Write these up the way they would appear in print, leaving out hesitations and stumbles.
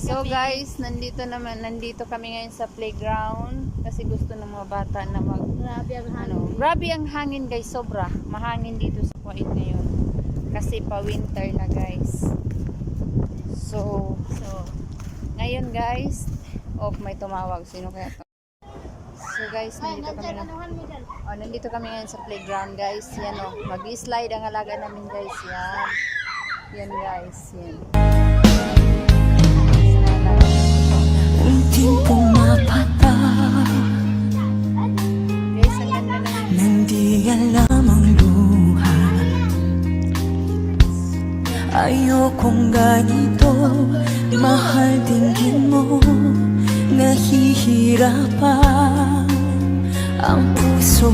So guys, nandito kami ngayon sa playground kasi gusto ng mga bata na grabe ang hangin guys, sobra. Mahangin dito sa Kuwait ngayon. Kasi pa winter na guys. So ngayon guys, may tumawag. Sino kaya to? So guys, nandito kami ngayon sa playground guys. Yan mag-slide ang alaga namin guys. Yan guys, yan. Unting pumapatay Guys, ang ganda na. nang di alam ang luha. Ayokong ganito, mahal tingin mo. Nahihirapan ang puso,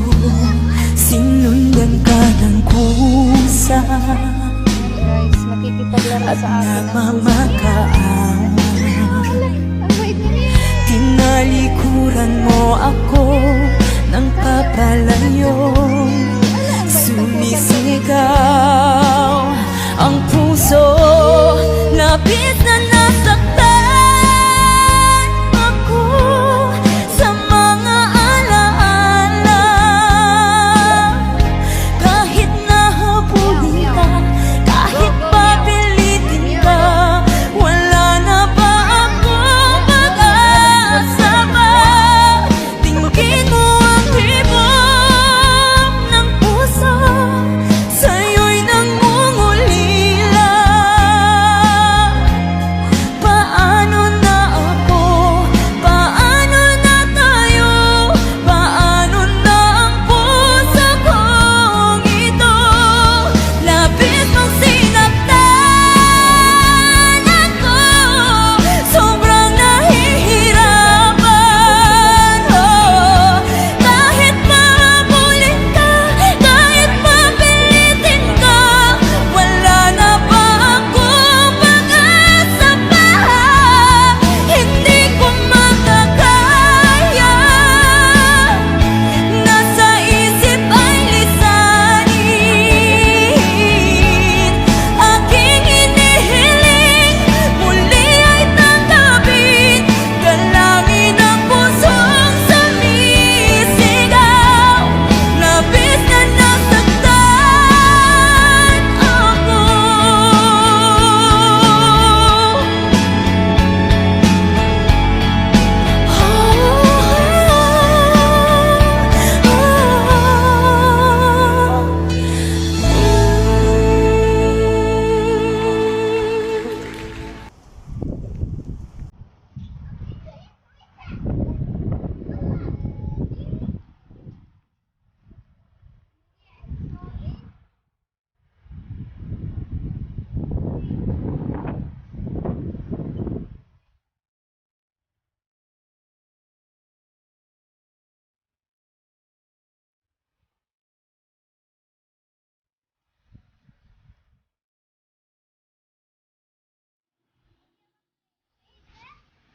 sinundan ka ng kusa Guys, makikipaglaro at sa akin ang namamakaawa. Ang wait niya. Tinalikuran mo ako ng kapalayong sumisigaw. Ang puso labis na nasaktan ako sa mga alaala. Kahit nahabulin ka, kahit papilitin ka, wala na ba akong pag-asa pa? Tingin mo ang hibok ng puso, sa'yo'y nangungulila. Paano na ako? Paano na tayo? Paano na ang puso kong ito? Labis mong sinaktan ako, sobrang nahihirapan. Kahit mahabulin ka, kahit mapilitin ka, wala na ba akong pag-asa pa? Hindi ko makakaya, nasa isip ay lisanin. Aking hinihiling, muli ay tanggapin. Dalangin ang pusong sumisigaw. Labis na nasaktan ako.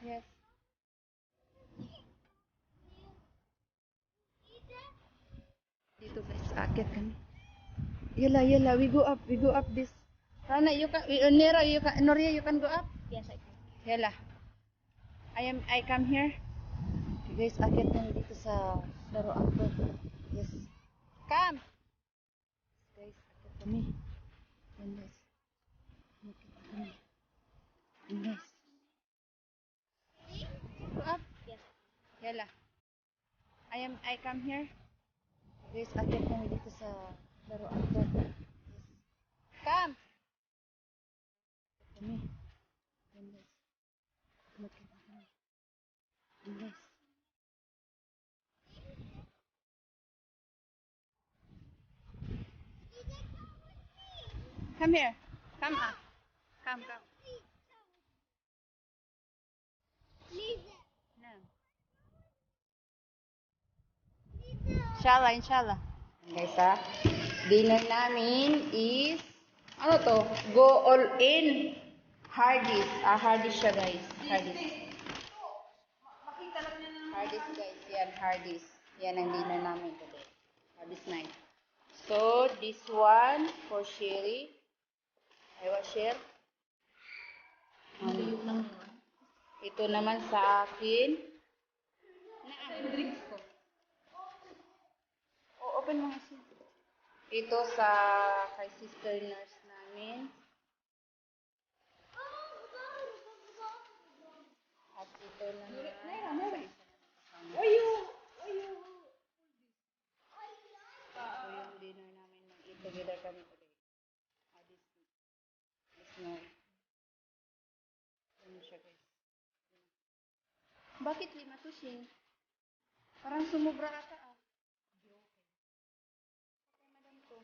Yes. Dito guys, aakyat kami. Yala, we go up this. Rana, you can, Nera, Noria, you can go up? Yes, I can. Yala. I come here. Guys, aakyat kami dito sa laruan ko. Yes. Come! Guys, aakyat kami. Yan guys. Aakyat kami. Yan guys. Go up. Yes. Yala. I come here. Guys, aakyat kami dito sa laruan ko. Yes. Come! Aakyat kami. Yan guys. Aakyat kami. Yan guys. Come here. Come up. Come. No. Inshallah. Guys dinner namin is, ano to? Go all in. Hardee's. Hardee's siya guys. Hardee's. Hardee's guys. Yan, Hardee's. Yan ang dinner namin today. Hardee's night. So, this one for Sherry. I will share. Tuyok lang yun. Ito naman sa akin. Drinks ko. Open mo kasi. Ito sa kay sister nurse namin. At ito naman sa isa naman kasama. Ito yung dinner namin. Mag-eat together kami today. This night. Ano siya guys? Bakit 5 to Shin? Parang sumubra ata ah. Okay, madam to.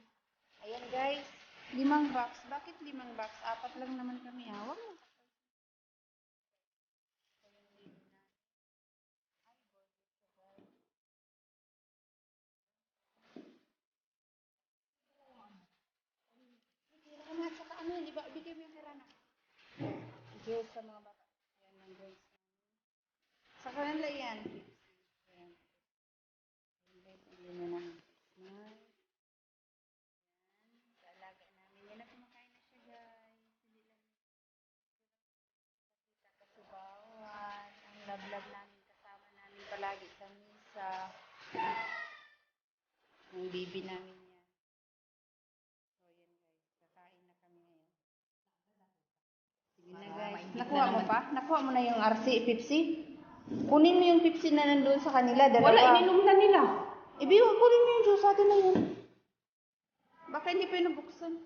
Ayan guys. 5 box. Bakit 5 box? 4 lang naman kami ah. Huwag mo. At saka ano, di ba? Bigay mo yung kirana. Juice sa mga bata. Ayan ang drinks. Sa kanila yan. Ayan. Ayan guys, hindi na naman. Ayan. Sa alaga namin. Yan na kumakain na siya guys. Hindi lang kita kasi bawal. Ang love-love namin kasama namin palagi sa misa. Ang baby namin yan. So yan guys, kakain na kami ngayon. Sige na guys. Nakuha mo pa? Nakuha mo na yung RC, Pepsi? Kunin mo yung Pepsi na nandun sa kanila. Dalawa. Wala, ininom na nila. Ibiwa, kunin mo yung juice atin na yun. Baka hindi pa yun nabuksan.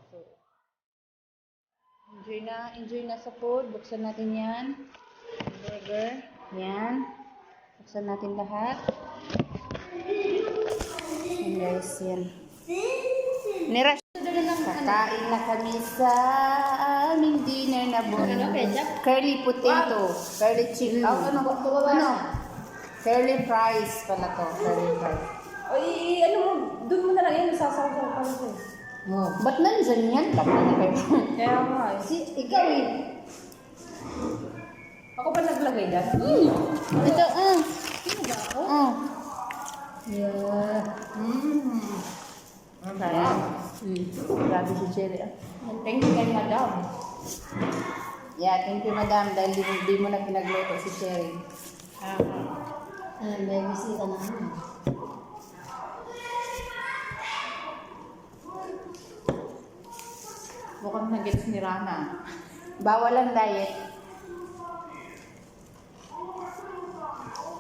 So, enjoy na sa food. Buksan natin yan. Burger. Yan. Buksan natin lahat. Yan guys, yan. Nira. Kakain na kami sa aming dinner na curly potato. Curly chicken. Ano? Curly fries pala to. Curly fries. Ay, ano mo, doon mo na lang yan, nasasaw-saw pa lang sa'yo. Oh, ba't nandyan yan? Tama na kayo. Kaya nga eh. Ikaw eh. Ako pa naglagay dyan? Ito, Sino ako? Yeah. Masarap. Grabe si Cherry. Thank you kay madam. Yeah, thank you madam. Dahil di mo na pinagluto si Cherry. May bisita na ano. Mukhang nag-gets ni Rana. Bawal ang diet.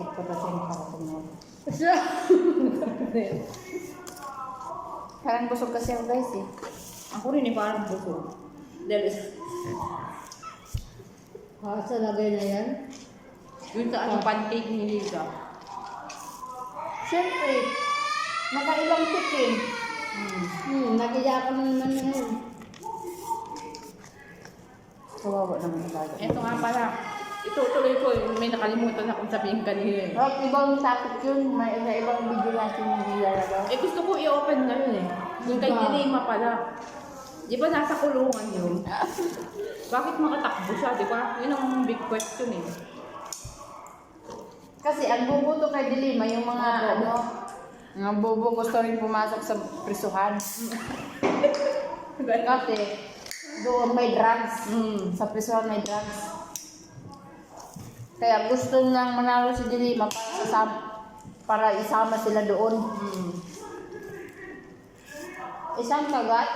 Kit pa pa siya nakakatumod. Parang busog kasi ako guys eh. Ako rin eh, parang busog. Dahil Sa lagay na yan? yun sa ano, pancake ni Liza. Siyempre, nakailang chicken. Nagiya ka na naman na yun. Kawawa naman talaga. Ito nga pala. Ito tuloy ko, may nakalimutan akong sabihin kanina eh. Rock, ibang topic yun. May ibang video natin yung nilalagay. Eh gusto ko i-open ngayon eh. Yung kay Dilema pala. Di ba nasa kulungan yun? Bakit makatakbo siya, di ba? Yun ang big question eh. Kasi ang bubuto kay Dilima, yung mga mga bobo gusto rin pumasok sa prisuhan. Kasi doon may drugs. Sa prisuhan may drugs. Kaya gusto nang manalo si Dilima para isama sila doon. Isang kagat.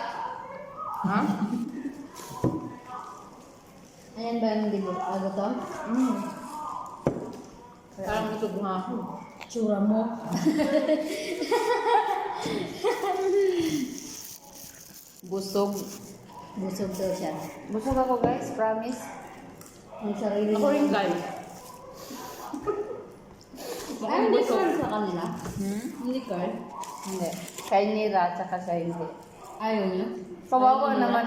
Ha? Ayan ba yung dibo? Ano to? Parang busog nga ako. Tsura mo. Busog. Busog daw siya. Busog ako guys, promise. Ang sarili Ako rin guys. Ay, Mukhang hindi busog. ka sa kanila? Hindi ka? Hindi. Kay Nira, tsaka siya hindi. Ayaw niya? Kawawa naman.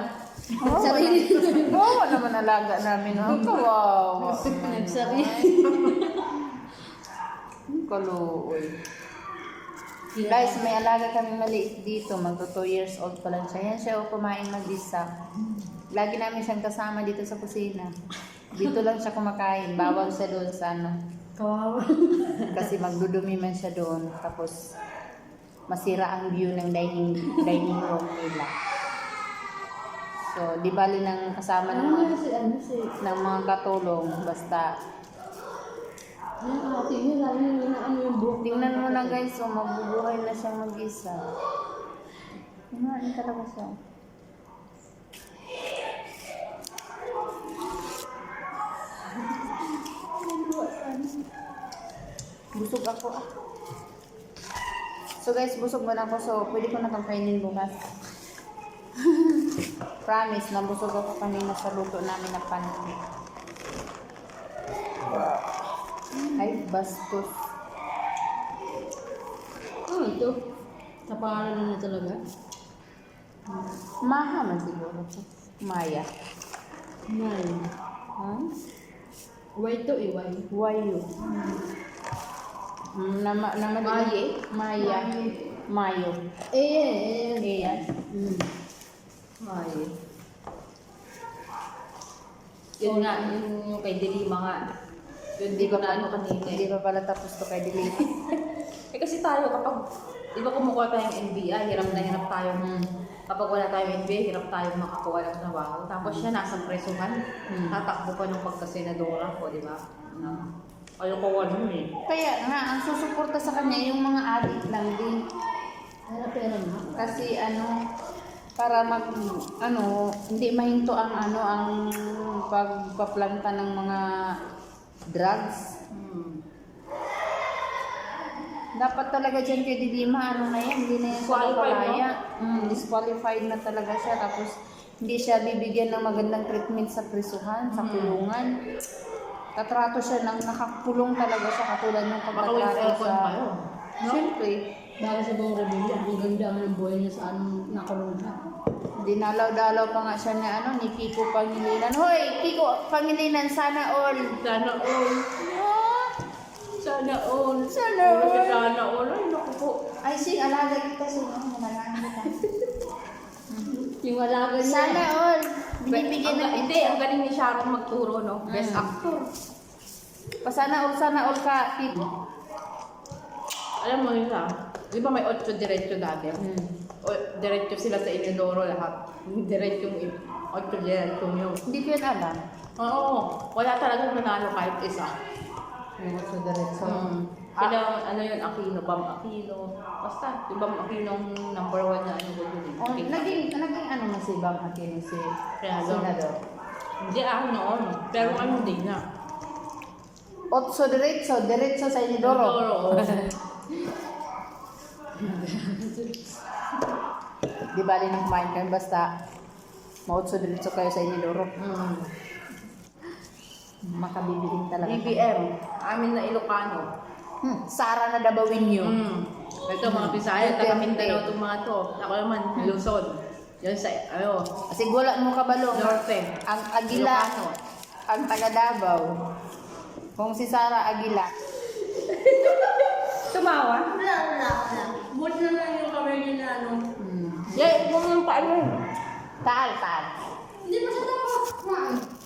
Sarili. Kawawa naman alaga namin. Oh. Kawawa. Nagsarili. Kaluoy. Guys, may alaga kami maliit dito. Magto 2 years old pa lang siya. Yan siya o kumain mag-isa. Lagi namin siyang kasama dito sa kusina. Dito lang siya kumakain. Bawal siya doon sa ano. Kawawa. Kasi magdudumi man siya doon. Tapos masira ang view ng dining room nila. So, So, di bali ng kasama ng Ano mga, si ano si ng mga katulong. Basta, yung ate niya lalo yung ano yung buhok. tingnan mo na guys, so mabubuhay na siyang mag-isa. Kumain talaga siya. Busog ako ah. So guys, busog mo na ako. So, pwede ko na itong kainin bukas. Promise, nabusog ako kanina sa luto namin na pancake. Ay, bastos. Oh, ito. Taparan na talaga. Maha man siguro. Maya. Nay. Huh? Why to eh, why? Wayo. Maye? Maya. Mayo. Eh. Ayan. Ay. Yun nga, yung kay Dilima nga. Yun, di ko na ano kanina Hindi eh. pa pala tapos to kay Dilima. Eh kasi tayo kapag, di ba kumukuha tayong NBI, hirap na hirap tayong, kapag wala tayong NBI, hirap tayong makakuha ng trabaho. Tapos siya nasa presuhan, tatakbo pa ng pagkasenadora ko, di ba? Ayaw ko wala nun eh. Kaya nga, ang susuporta sa kanya yung mga adik lang din. Pera na. Kasi para hindi mahinto ang ang pagpaplanta ng mga drugs. Dapat talaga dyan kay Didima, na yan, hindi na yan siya Disqualified, papalaya. Disqualified na talaga siya, tapos hindi siya bibigyan ng magandang treatment sa prisuhan, sa kulungan. Tatrato siya ng nakakulong talaga siya, katulad ng Baka with pagtatrato aircon sa... pa yun. No? Siyempre, Bago sa buong rebelde, ang ganda ng buhay niya sa anong nakulong siya. dinalaw-dalaw pa nga siya ni Kiko Pangilinan. Hoy, Kiko Pangilinan, sana all! Sana all. Sana all. Sana all. Sana all. Ay, naku po. Ay, alaga kita, malagaan kita. Yung alaga niya. Sana all! Binibigyan ng Hindi, ang galing ni Sharon magturo, no? Best actor. Sana all ka, Kiko. Alam mo yun di ba may 8 diretso dati? O, diretso sila sa Inodoro lahat. Diretso yung 8 diretso yun. Hindi ko yan alam. Oo, wala talagang nanalo kahit isa. Yung sa diretso. Sila, ano yun, Aquino, Bam Aquino. Basta, yung Bam Aquino number 1 na ano ko yun. Oh, naging na si Bang Aquino, si Senador. Senador. Hindi ako noon, pero ano hindi na. Otso diretso sa Inidoro. Oo. Di bali nang kumain kayo, basta maotso diretso kayo sa Inidoro. Makabibiling talaga. BBM, amin na Ilocano. Sara na dabawin nyo. Ito mga Bisaya, taga Mindanao itong mga to. Ako naman, Luzon. Yan sa, Kasi gula mo kabalo. Norte. Ang Agila, Ilocano. ang taga Davao. Kung si Sara Agila. Tumawa? Wala. Buti na lang yung kamay na ano. Yeah, huwag mong paano. Taal. Hindi pa siya tapos.